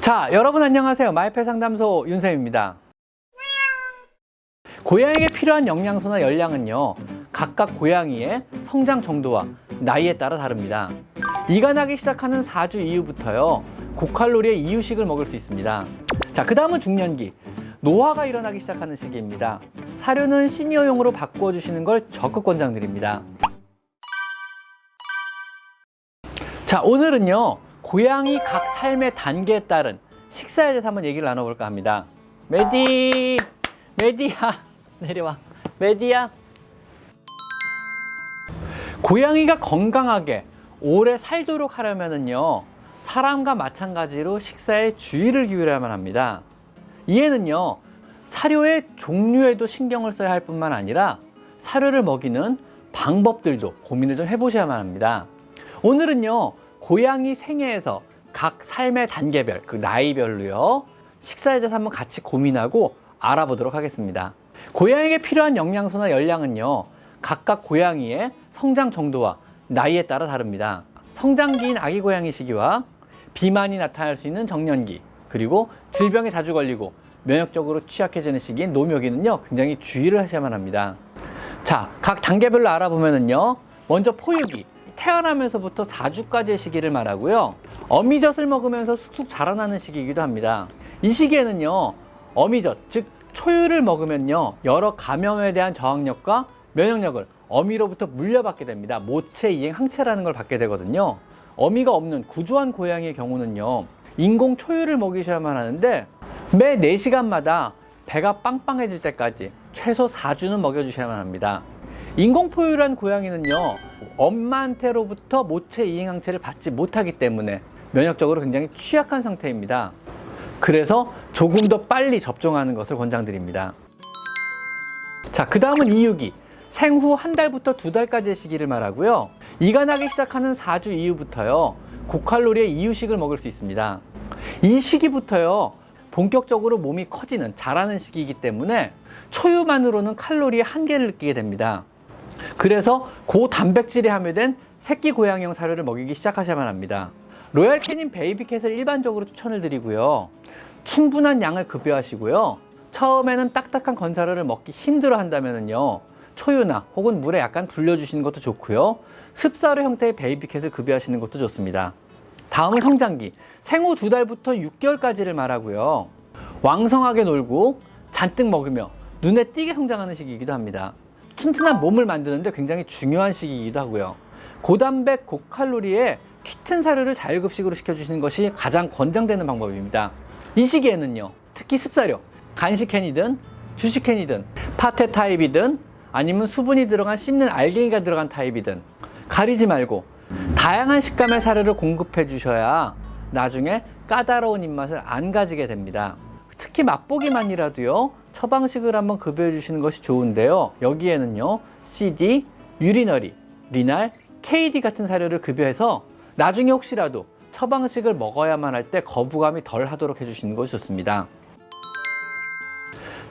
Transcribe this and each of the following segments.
자, 여러분 안녕하세요. 마이펫 상담소 윤쌤입니다. 고양이에게 필요한 영양소나 열량은요, 각각 고양이의 성장 정도와 나이에 따라 다릅니다. 이가 나기 시작하는 4주 이후부터요, 고칼로리의 이유식을 먹을 수 있습니다. 자, 그 다음은 중년기, 노화가 일어나기 시작하는 시기입니다. 사료는 시니어용으로 바꾸어 주시는 걸 적극 권장드립니다. 자, 오늘은요, 고양이 각 삶의 단계에 따른 식사에 대해서 한번 얘기를 나눠볼까 합니다. 메디야, 내려와. 메디야. 고양이가 건강하게 오래 살도록 하려면은요, 사람과 마찬가지로 식사에 주의를 기울여야만 합니다. 이에는요, 사료의 종류에도 신경을 써야 할 뿐만 아니라 사료를 먹이는 방법들도 고민을 좀 해보셔야만 합니다. 오늘은요, 고양이 생애에서 각 삶의 단계별, 그 나이별로요, 식사에 대해서 한번 같이 고민하고 알아보도록 하겠습니다. 고양이에게 필요한 영양소나 열량은요, 각각 고양이의 성장 정도와 나이에 따라 다릅니다. 성장기인 아기 고양이 시기와 비만이 나타날 수 있는 정년기, 그리고 질병에 자주 걸리고 면역적으로 취약해지는 시기인 노묘기는요, 굉장히 주의를 하셔야만 합니다. 자, 각 단계별로 알아보면은요, 먼저 포유기, 태어나면서부터 4주까지의 시기를 말하고요, 어미젖을 먹으면서 쑥쑥 자라나는 시기이기도 합니다. 이 시기에는요, 어미젖, 즉 초유를 먹으면요, 여러 감염에 대한 저항력과 면역력을 어미로부터 물려받게 됩니다. 모체 이행 항체라는 걸 받게 되거든요. 어미가 없는 구조한 고양이의 경우는요, 인공 초유를 먹이셔야만 하는데 매 4시간마다 배가 빵빵해질 때까지 최소 4주는 먹여주셔야만 합니다. 인공포유란 고양이는요, 엄마한테로부터 모체 이행 항체를 받지 못하기 때문에 면역적으로 굉장히 취약한 상태입니다. 그래서 조금 더 빨리 접종하는 것을 권장드립니다. 자, 그 다음은 이유기, 생후 1달부터 2달까지의 시기를 말하고요, 이가 나기 시작하는 4주 이후부터요, 고칼로리의 이유식을 먹을 수 있습니다. 이 시기부터요, 본격적으로 몸이 커지는, 자라는 시기이기 때문에 초유만으로는 칼로리의 한계를 느끼게 됩니다. 그래서 고단백질이 함유된 새끼 고양이용 사료를 먹이기 시작하셔야만 합니다. 로얄 캐닌 베이비캣을 일반적으로 추천을 드리고요, 충분한 양을 급여하시고요, 처음에는 딱딱한 건사료를 먹기 힘들어 한다면요, 초유나 혹은 물에 약간 불려주시는 것도 좋고요, 습사료 형태의 베이비캣을 급여하시는 것도 좋습니다. 다음은 성장기, 생후 2달부터 6개월까지를 말하고요, 왕성하게 놀고 잔뜩 먹으며 눈에 띄게 성장하는 시기이기도 합니다. 튼튼한 몸을 만드는데 굉장히 중요한 시기이기도 하고요, 고단백, 고칼로리의 키튼 사료를 자율급식으로 시켜주시는 것이 가장 권장되는 방법입니다. 이 시기에는요, 특히 습사료, 간식 캔이든 주식 캔이든 파테 타입이든 아니면 수분이 들어간 씹는 알갱이가 들어간 타입이든 가리지 말고 다양한 식감의 사료를 공급해 주셔야 나중에 까다로운 입맛을 안 가지게 됩니다. 특히 맛보기만이라도요, 처방식을 한번 급여해 주시는 것이 좋은데요, 여기에는요, CD, 유리너리, 리날, KD 같은 사료를 급여해서 나중에 혹시라도 처방식을 먹어야만 할 때 거부감이 덜 하도록 해주시는 것이 좋습니다.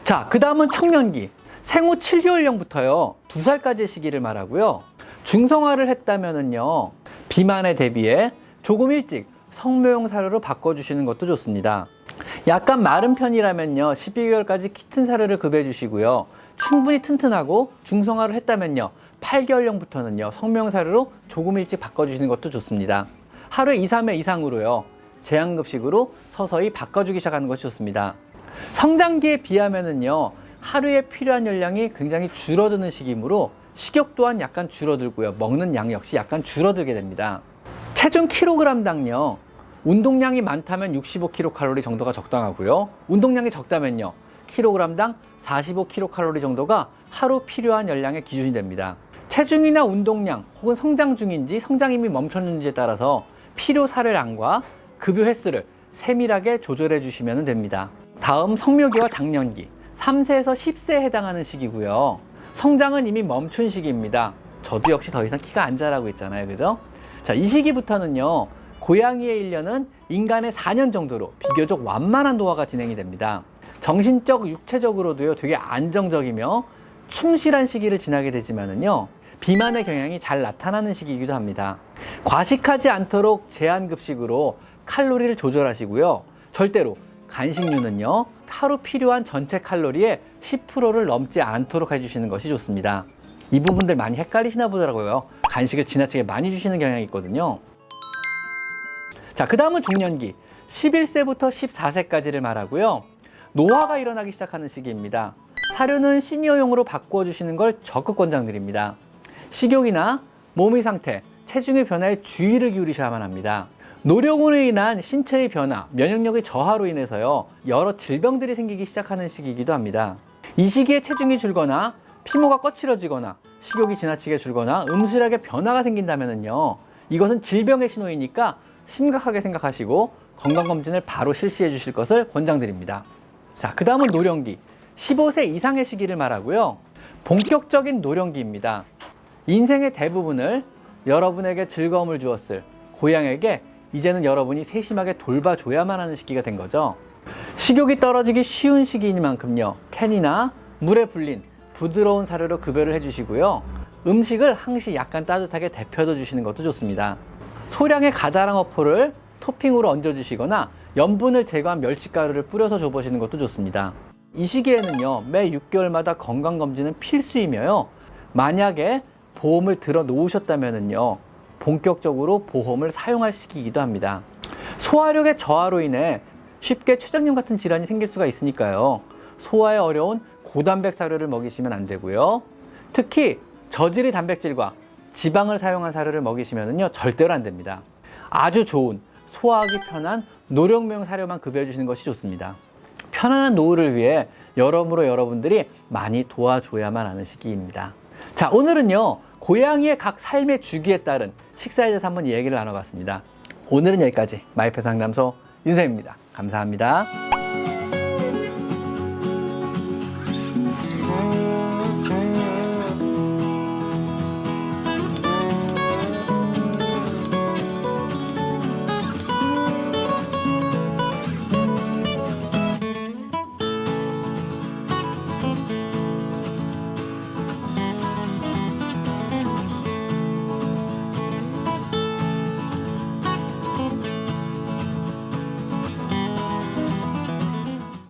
자, 그 다음은 청년기, 생후 7개월령부터요, 2살까지의 시기를 말하고요, 중성화를 했다면은요, 비만에 대비해 조금 일찍 성묘용 사료로 바꿔주시는 것도 좋습니다. 약간 마른 편이라면요, 12개월까지 키튼 사료를 급여해 주시고요, 충분히 튼튼하고 중성화를 했다면요, 8개월령부터는요, 성묘용 사료로 조금 일찍 바꿔주시는 것도 좋습니다. 하루에 2, 3회 이상으로요, 제한급식으로 서서히 바꿔주기 시작하는 것이 좋습니다. 성장기에 비하면은요, 하루에 필요한 열량이 굉장히 줄어드는 시기이므로 식욕 또한 약간 줄어들고요, 먹는 양 역시 약간 줄어들게 됩니다. 체중 킬로그램당요, 운동량이 많다면 65kcal 정도가 적당하고요, 운동량이 적다면요, 킬로그램당 45kcal 정도가 하루 필요한 열량의 기준이 됩니다. 체중이나 운동량 혹은 성장 중인지 성장이 이미 멈췄는지에 따라서 필요 사료량과 급여 횟수를 세밀하게 조절해 주시면 됩니다. 다음 성묘기와 장년기, 3세에서 10세에 해당하는 시기고요, 성장은 이미 멈춘 시기입니다. 저도 역시 더 이상 키가 안 자라고 있잖아요, 그죠? 자, 이 시기부터는요, 고양이의 1년은 인간의 4년 정도로 비교적 완만한 노화가 진행이 됩니다. 정신적, 육체적으로도요, 되게 안정적이며 충실한 시기를 지나게 되지만은요, 비만의 경향이 잘 나타나는 시기이기도 합니다. 과식하지 않도록 제한급식으로 칼로리를 조절하시고요, 절대로 간식류는요, 하루 필요한 전체 칼로리의 10%를 넘지 않도록 해주시는 것이 좋습니다. 이 부분들 많이 헷갈리시나 보더라고요. 간식을 지나치게 많이 주시는 경향이 있거든요. 자, 그 다음은 중년기 11세부터 14세까지를 말하고요. 노화가 일어나기 시작하는 시기입니다. 사료는 시니어용으로 바꿔주시는 걸 적극 권장드립니다. 식욕이나 몸의 상태, 체중의 변화에 주의를 기울이셔야만 합니다. 노령으로 인한 신체의 변화, 면역력의 저하로 인해서요, 여러 질병들이 생기기 시작하는 시기이기도 합니다. 이 시기에 체중이 줄거나 피모가 거칠어지거나 식욕이 지나치게 줄거나 음실하게 변화가 생긴다면요, 이것은 질병의 신호이니까 심각하게 생각하시고 건강검진을 바로 실시해 주실 것을 권장드립니다. 자, 그 다음은 노령기 15세 이상의 시기를 말하고요. 본격적인 노령기입니다. 인생의 대부분을 여러분에게 즐거움을 주었을 고향에게 이제는 여러분이 세심하게 돌봐줘야만 하는 시기가 된 거죠. 식욕이 떨어지기 쉬운 시기이니만큼요, 캔이나 물에 불린 부드러운 사료로 급여를 해주시고요. 음식을 항시 약간 따뜻하게 데펴둬 주시는 것도 좋습니다. 소량의 가자랑 어포를 토핑으로 얹어주시거나 염분을 제거한 멸치가루를 뿌려서 줘보시는 것도 좋습니다. 이 시기에는요, 매 6개월마다 건강검진은 필수이며요. 만약에 보험을 들어 놓으셨다면요, 본격적으로 보험을 사용할 시기이기도 합니다. 소화력의 저하로 인해 쉽게 췌장염 같은 질환이 생길 수가 있으니까요. 소화에 어려운 고단백 사료를 먹이시면 안 되고요. 특히 저질의 단백질과 지방을 사용한 사료를 먹이시면요, 절대로 안 됩니다. 아주 좋은 소화하기 편한 노령용 사료만 급여해 주시는 것이 좋습니다. 편안한 노후를 위해 여러모로 여러분들이 많이 도와줘야만 하는 시기입니다. 자, 오늘은요, 고양이의 각 삶의 주기에 따른 식사에 대해서 한번 얘기를 나눠봤습니다. 오늘은 여기까지. 마이펫 상담소 윤쌤입니다. 감사합니다.